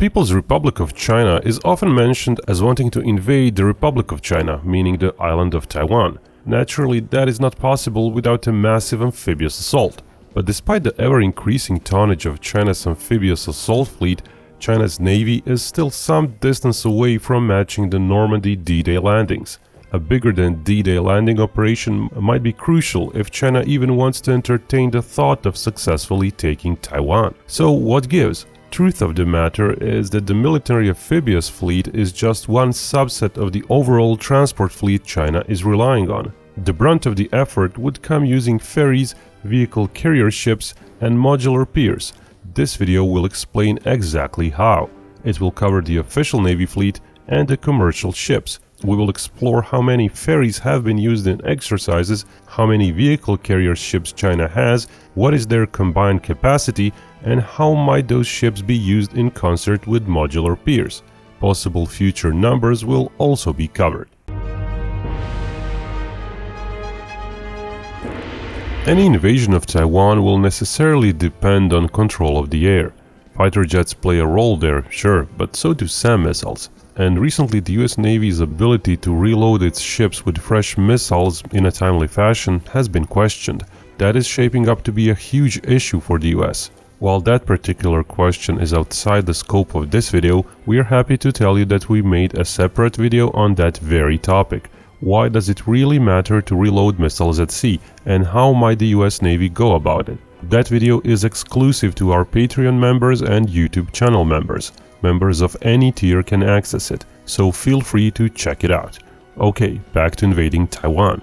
People's Republic of China is often mentioned as wanting to invade the Republic of China, meaning the island of Taiwan. Naturally, that is not possible without a massive amphibious assault. But despite the ever-increasing tonnage of China's amphibious assault fleet, China's navy is still some distance away from matching the Normandy D-Day landings. A bigger than D-Day landing operation might be crucial if China even wants to entertain the thought of successfully taking Taiwan. So what gives? Truth of the matter is that the military amphibious fleet is just one subset of the overall transport fleet China is relying on. The brunt of the effort would come using ferries, vehicle carrier ships, and modular piers. This video will explain exactly how. It will cover the official Navy fleet and the commercial ships. We will explore how many ferries have been used in exercises, how many vehicle carrier ships China has, what is their combined capacity, and how might those ships be used in concert with modular piers. Possible future numbers will also be covered. Any invasion of Taiwan will necessarily depend on control of the air. Fighter jets play a role there, sure, but so do SAM missiles. And recently the US Navy's ability to reload its ships with fresh missiles in a timely fashion has been questioned. That is shaping up to be a huge issue for the US. While that particular question is outside the scope of this video, we are happy to tell you that we made a separate video on that very topic. Why does it really matter to reload missiles at sea, and how might the US Navy go about it? That video is exclusive to our Patreon members and YouTube channel members. Members of any tier can access it, so feel free to check it out. Okay, back to invading Taiwan.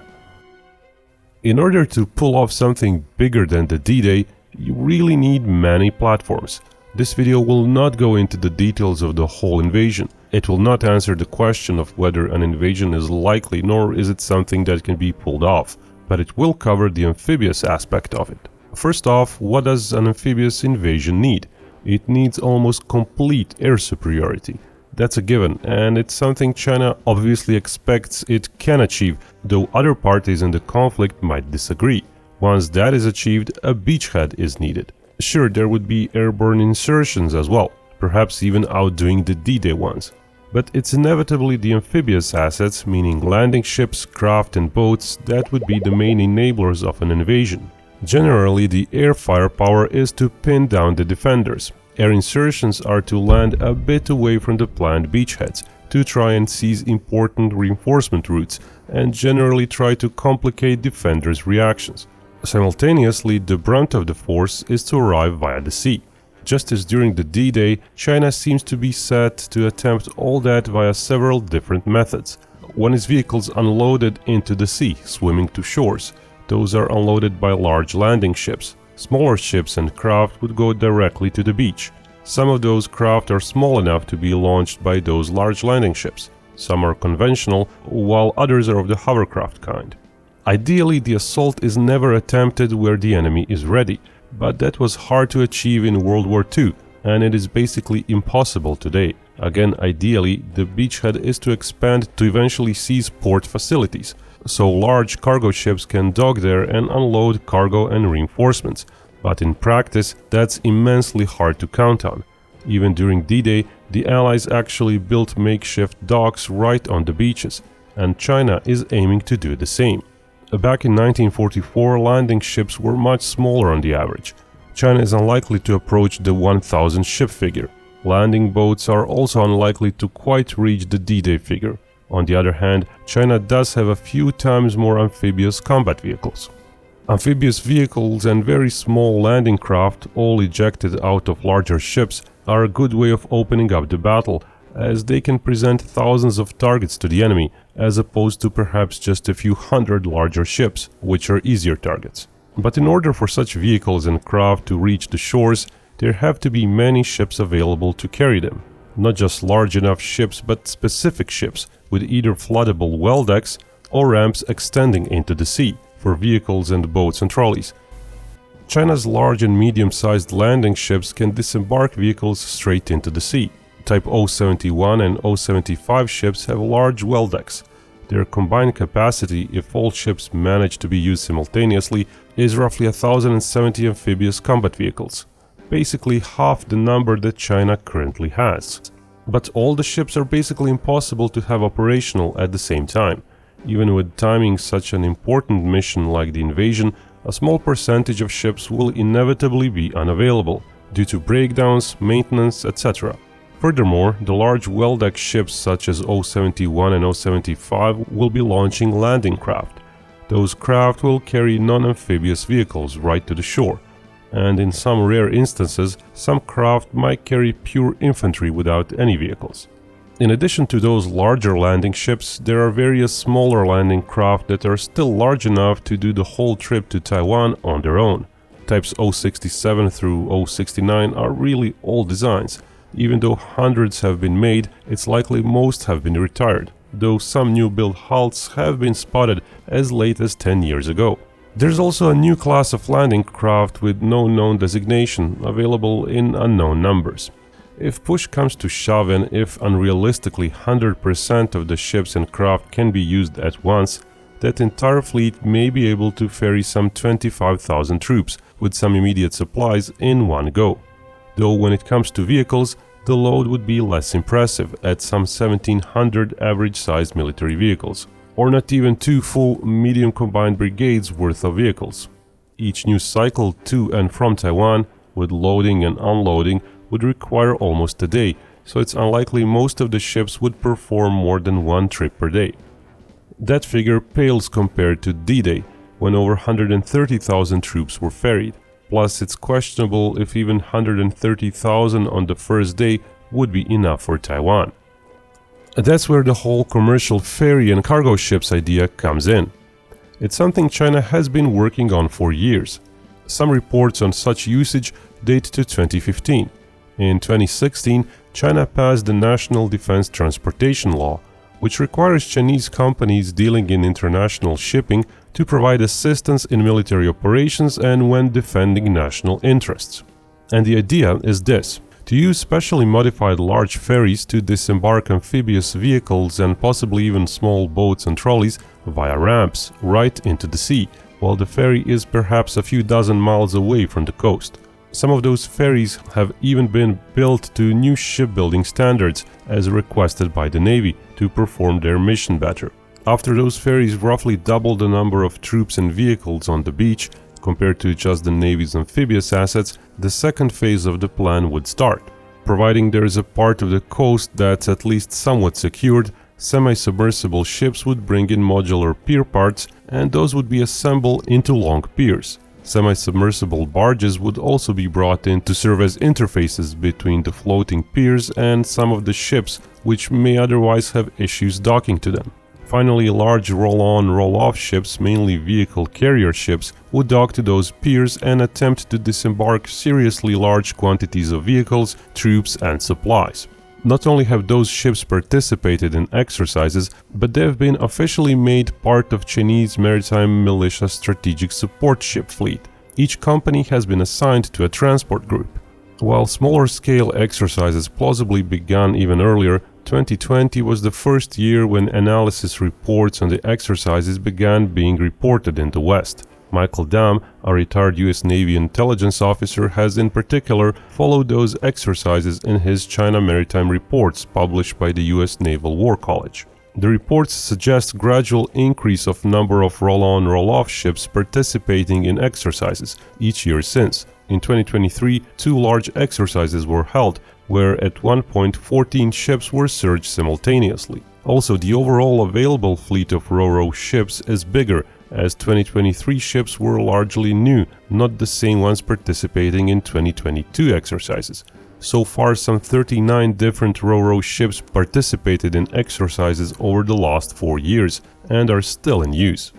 In order to pull off something bigger than the D-Day, you really need many platforms. This video will not go into the details of the whole invasion. It will not answer the question of whether an invasion is likely, nor is it something that can be pulled off, but it will cover the amphibious aspect of it. First off, what does an amphibious invasion need? It needs almost complete air superiority. That's a given, and it's something China obviously expects it can achieve, though other parties in the conflict might disagree. Once that is achieved, a beachhead is needed. Sure, there would be airborne insertions as well, perhaps even outdoing the D-Day ones. But it's inevitably the amphibious assets, meaning landing ships, craft and boats, that would be the main enablers of an invasion. Generally, the air firepower is to pin down the defenders. Air insertions are to land a bit away from the planned beachheads, to try and seize important reinforcement routes, and generally try to complicate defenders' reactions. Simultaneously, the brunt of the force is to arrive via the sea. Just as during the D-Day, China seems to be set to attempt all that via several different methods. One is vehicles unloaded into the sea, swimming to shores. Those are unloaded by large landing ships. Smaller ships and craft would go directly to the beach. Some of those craft are small enough to be launched by those large landing ships. Some are conventional, while others are of the hovercraft kind. Ideally, the assault is never attempted where the enemy is ready, but that was hard to achieve in World War II, and it is basically impossible today. Again, ideally, the beachhead is to expand to eventually seize port facilities, so large cargo ships can dock there and unload cargo and reinforcements, but in practice, that's immensely hard to count on. Even during D-Day, the Allies actually built makeshift docks right on the beaches, and China is aiming to do the same. Back in 1944, landing ships were much smaller on the average. China is unlikely to approach the 1,000 ship figure. Landing boats are also unlikely to quite reach the D-Day figure. On the other hand, China does have a few times more amphibious combat vehicles. Amphibious vehicles and very small landing craft, all ejected out of larger ships, are a good way of opening up the battle, as they can present thousands of targets to the enemy, as opposed to perhaps just a few hundred larger ships, which are easier targets. But in order for such vehicles and craft to reach the shores, there have to be many ships available to carry them. Not just large enough ships, but specific ships, with either floodable well decks or ramps extending into the sea, for vehicles and boats and trolleys. China's large and medium-sized landing ships can disembark vehicles straight into the sea. Type 071 and 075 ships have large well decks. Their combined capacity, if all ships manage to be used simultaneously, is roughly 1,070 amphibious combat vehicles. basically half the number that China currently has. But all the ships are basically impossible to have operational at the same time. Even with timing such an important mission like the invasion, a small percentage of ships will inevitably be unavailable due to breakdowns, maintenance, etc. Furthermore, the large well-decked ships such as O-71 and O-75 will be launching landing craft. Those craft will carry non-amphibious vehicles right to the shore, and in some rare instances, some craft might carry pure infantry without any vehicles. In addition to those larger landing ships, there are various smaller landing craft that are still large enough to do the whole trip to Taiwan on their own. Types O-67 through O-69 are really old designs. Even though hundreds have been made, it's likely most have been retired, though some new build hulls have been spotted as late as 10 years ago. There's also a new class of landing craft with no known designation, available in unknown numbers. If push comes to shove and if unrealistically 100% of the ships and craft can be used at once, that entire fleet may be able to ferry some 25,000 troops with some immediate supplies in one go. Though when it comes to vehicles, the load would be less impressive at some 1,700 average-sized military vehicles, or not even 2 full medium combined brigades worth of vehicles. Each new cycle to and from Taiwan, with loading and unloading, would require almost a day, so it's unlikely most of the ships would perform more than one trip per day. That figure pales compared to D-Day, when over 130,000 troops were ferried. Plus, it's questionable if even 130,000 on the first day would be enough for Taiwan. That's where the whole commercial ferry and cargo ships idea comes in. It's something China has been working on for years. Some reports on such usage date to 2015. In 2016, China passed the National Defense Transportation Law, which requires Chinese companies dealing in international shipping to provide assistance in military operations and when defending national interests. And the idea is this: to use specially modified large ferries to disembark amphibious vehicles and possibly even small boats and trolleys via ramps right into the sea, while the ferry is perhaps a few dozen miles away from the coast. Some of those ferries have even been built to new shipbuilding standards as requested by the Navy to perform their mission better. After those ferries roughly double the number of troops and vehicles on the beach compared to just the Navy's amphibious assets, the second phase of the plan would start. Providing there is a part of the coast that's at least somewhat secured, semi-submersible ships would bring in modular pier parts, and those would be assembled into long piers. Semi-submersible barges would also be brought in to serve as interfaces between the floating piers and some of the ships which may otherwise have issues docking to them. Finally, large roll-on, roll-off ships, mainly vehicle carrier ships, would dock to those piers and attempt to disembark seriously large quantities of vehicles, troops and supplies. Not only have those ships participated in exercises, but they have been officially made part of Chinese maritime militia strategic support ship fleet. Each company has been assigned to a transport group. While smaller-scale exercises plausibly began even earlier, 2020 was the first year when analysis reports on the exercises began being reported in the West. Michael Dam, a retired US Navy intelligence officer, has in particular followed those exercises in his China Maritime Reports published by the US Naval War College. The reports suggest gradual increase of number of roll-on, roll-off ships participating in exercises each year since. In 2023, 2 large exercises were held, where at one point 14 ships were surged simultaneously. Also, the overall available fleet of ro-ro ships is bigger, as 2023 ships were largely new, not the same ones participating in 2022 exercises. So far, some 39 different ro-ro ships participated in exercises over the last 4 years and are still in use.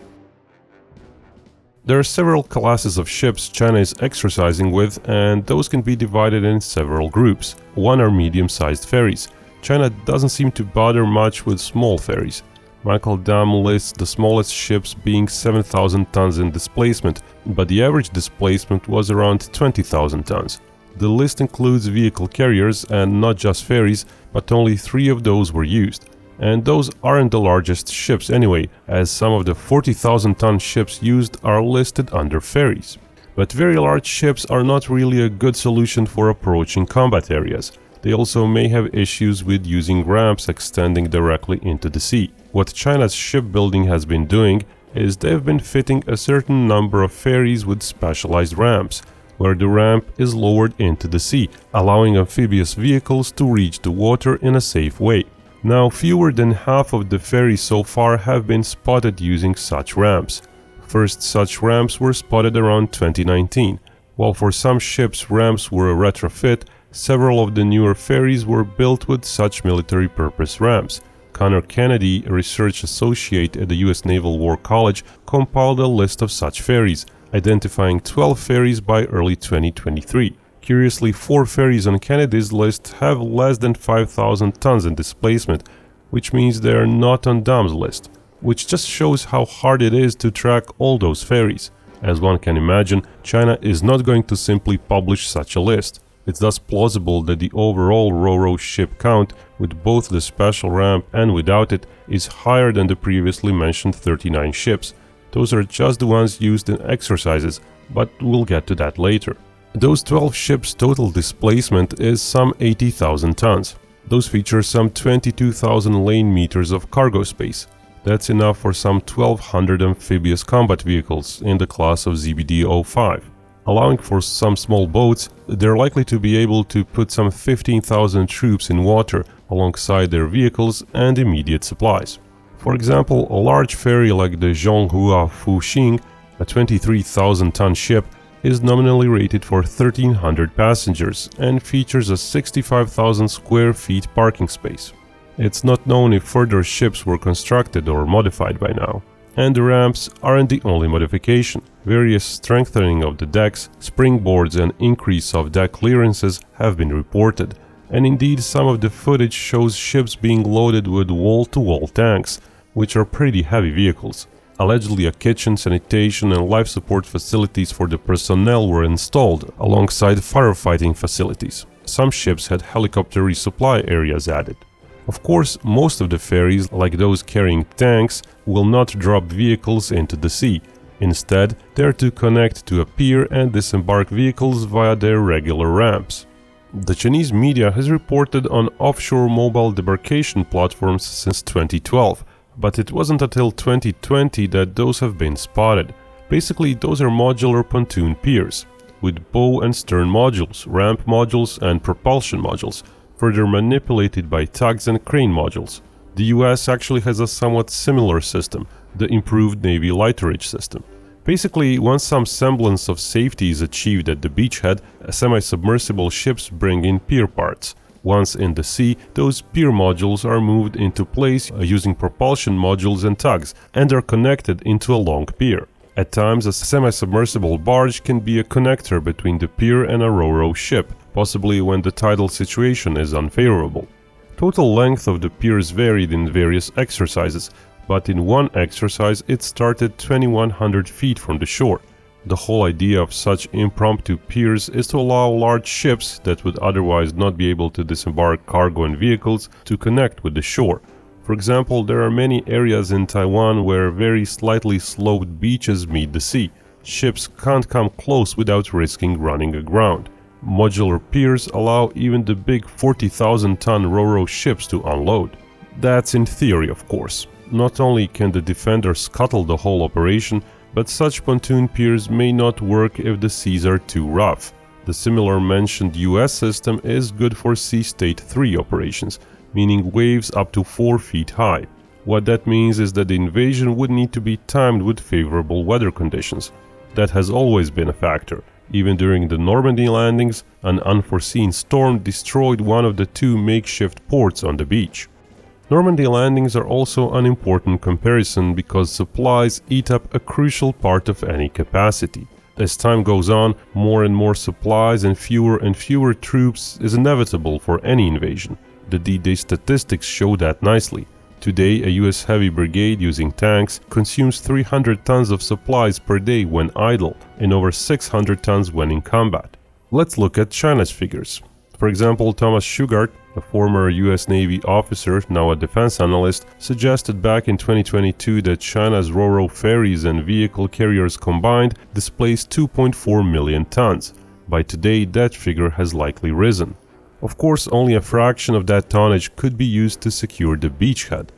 There are several classes of ships China is exercising with, and those can be divided in several groups. One are medium-sized ferries. China doesn't seem to bother much with small ferries. Michael Dam lists the smallest ships being 7,000 tons in displacement, but the average displacement was around 20,000 tons. The list includes vehicle carriers and not just ferries, but only 3 of those were used. And those aren't the largest ships anyway, as some of the 40,000-ton ships used are listed under ferries. But very large ships are not really a good solution for approaching combat areas. They also may have issues with using ramps extending directly into the sea. What China's shipbuilding has been doing is they've been fitting a certain number of ferries with specialized ramps, where the ramp is lowered into the sea, allowing amphibious vehicles to reach the water in a safe way. Now, fewer than half of the ferries so far have been spotted using such ramps. First such ramps were spotted around 2019. While for some ships ramps were a retrofit, several of the newer ferries were built with such military purpose ramps. Connor Kennedy, a research associate at the U.S. Naval War College, compiled a list of such ferries, identifying 12 ferries by early 2023. Curiously, 4 ferries on Kennedy's list have less than 5,000 tons in displacement, which means they are not on Dom's list, which just shows how hard it is to track all those ferries. As one can imagine, China is not going to simply publish such a list. It's thus plausible that the overall ro-ro ship count, with both the special ramp and without it, is higher than the previously mentioned 39 ships. Those are just the ones used in exercises, but we'll get to that later. Those 12 ships' total displacement is some 80,000 tons. Those feature some 22,000 lane meters of cargo space. That's enough for some 1,200 amphibious combat vehicles in the class of ZBD-05. Allowing for some small boats, they're likely to be able to put some 15,000 troops in water alongside their vehicles and immediate supplies. For example, a large ferry like the Zhonghua Fuxing, a 23,000-ton ship, is nominally rated for 1,300 passengers and features a 65,000 square feet parking space. It's not known if further ships were constructed or modified by now. And the ramps aren't the only modification. Various strengthening of the decks, springboards and increase of deck clearances have been reported. And indeed, some of the footage shows ships being loaded with wall-to-wall tanks, which are pretty heavy vehicles. Allegedly, a kitchen, sanitation and life support facilities for the personnel were installed alongside firefighting facilities. Some ships had helicopter resupply areas added. Of course, most of the ferries, like those carrying tanks, will not drop vehicles into the sea. Instead, they are to connect to a pier and disembark vehicles via their regular ramps. The Chinese media has reported on offshore mobile debarkation platforms since 2012, but it wasn't until 2020 that those have been spotted. Basically, those are modular pontoon piers, with bow and stern modules, ramp modules and propulsion modules, further manipulated by tugs and crane modules. The US actually has a somewhat similar system, the improved Navy lighterage system. Basically, once some semblance of safety is achieved at the beachhead, semi-submersible ships bring in pier parts. Once in the sea, those pier modules are moved into place using propulsion modules and tugs, and are connected into a long pier. At times, a semi-submersible barge can be a connector between the pier and a ro-ro ship, possibly when the tidal situation is unfavorable. Total length of the piers varied in various exercises, but in one exercise it started 2,100 feet from the shore. The whole idea of such impromptu piers is to allow large ships that would otherwise not be able to disembark cargo and vehicles to connect with the shore. For example, there are many areas in Taiwan where very slightly sloped beaches meet the sea. Ships can't come close without risking running aground. Modular piers allow even the big 40,000-ton ro-ro ships to unload. That's in theory, of course. Not only can the defenders scuttle the whole operation, but such pontoon piers may not work if the seas are too rough. The similar mentioned US system is good for Sea State 3 operations, meaning waves up to 4 feet high. What that means is that the invasion would need to be timed with favorable weather conditions. That has always been a factor. Even during the Normandy landings, an unforeseen storm destroyed one of the 2 makeshift ports on the beach. Normandy landings are also an important comparison because supplies eat up a crucial part of any capacity. As time goes on, more and more supplies and fewer troops is inevitable for any invasion. The D-Day statistics show that nicely. Today, a US heavy brigade using tanks consumes 300 tons of supplies per day when idle and over 600 tons when in combat. Let's look at China's figures. For example, Thomas Shugart, A former US Navy officer, now a defense analyst, suggested back in 2022 that China's ro-ro ferries and vehicle carriers combined displaced 2.4 million tons. By today, that figure has likely risen. Of course, only a fraction of that tonnage could be used to secure the beachhead.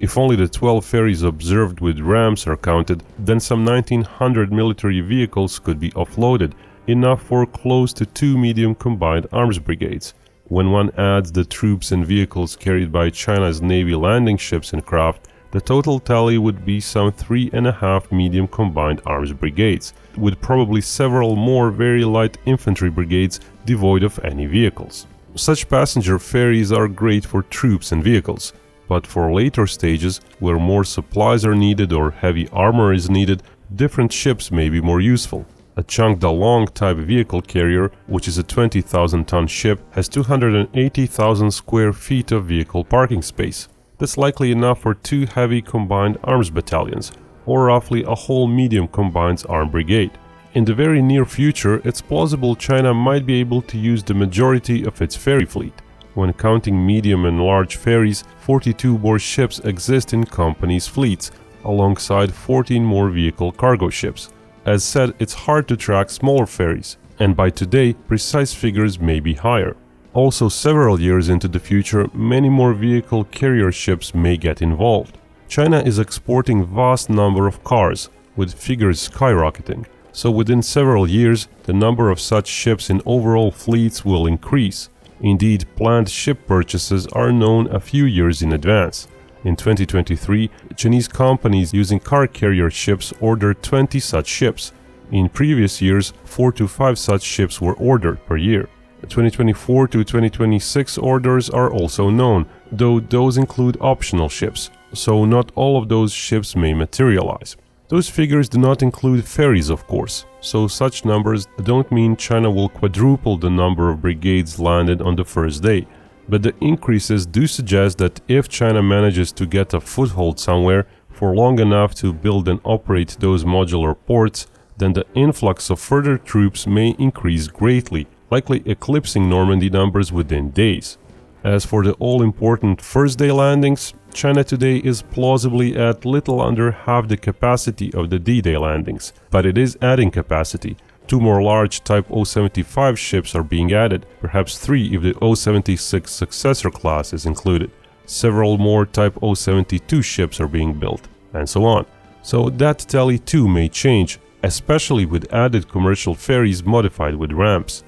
If only the 12 ferries observed with rams are counted, then some 1,900 military vehicles could be offloaded, enough for close to 2 medium combined arms brigades. When one adds the troops and vehicles carried by China's Navy landing ships and craft, the total tally would be some 3.5 medium combined arms brigades, with probably several more very light infantry brigades devoid of any vehicles. Such passenger ferries are great for troops and vehicles, but for later stages, where more supplies are needed or heavy armor is needed, different ships may be more useful. A Changda-Long type vehicle carrier, which is a 20,000-ton ship, has 280,000 square feet of vehicle parking space. That's likely enough for 2 heavy combined arms battalions, or roughly a whole medium combined arm brigade. In the very near future, it's plausible China might be able to use the majority of its ferry fleet. When counting medium and large ferries, 42 more ships exist in companies' fleets, alongside 14 more vehicle cargo ships. As said, it's hard to track smaller ferries, and by today, precise figures may be higher. Also, several years into the future, many more vehicle carrier ships may get involved. China is exporting vast number of cars, with figures skyrocketing, so within several years, the number of such ships in overall fleets will increase. Indeed, planned ship purchases are known a few years in advance. In 2023, Chinese companies using car carrier ships ordered 20 such ships. In previous years, 4 to 5 such ships were ordered per year. 2024 to 2026 orders are also known, though those include optional ships, so not all of those ships may materialize. Those figures do not include ferries, of course, so such numbers don't mean China will quadruple the number of brigades landed on the first day. But the increases do suggest that if China manages to get a foothold somewhere for long enough to build and operate those modular ports, then the influx of further troops may increase greatly, likely eclipsing Normandy numbers within days. As for the all-important first-day landings, China today is plausibly at little under half the capacity of the D-Day landings, but it is adding capacity. 2 more large Type 075 ships are being added, perhaps 3 if the 076 successor class is included. Several more Type 072 ships are being built, and so on. So that tally too may change, especially with added commercial ferries modified with ramps.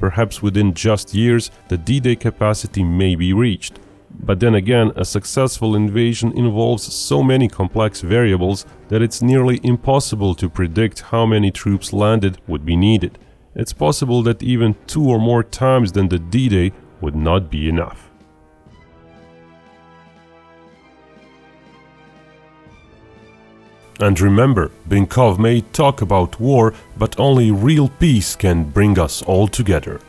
Perhaps within just years, the D-Day capacity may be reached. But then again, a successful invasion involves so many complex variables that it's nearly impossible to predict how many troops landed would be needed. It's possible that even 2 or more times than the D-Day would not be enough. And remember, Binkov may talk about war, but only real peace can bring us all together.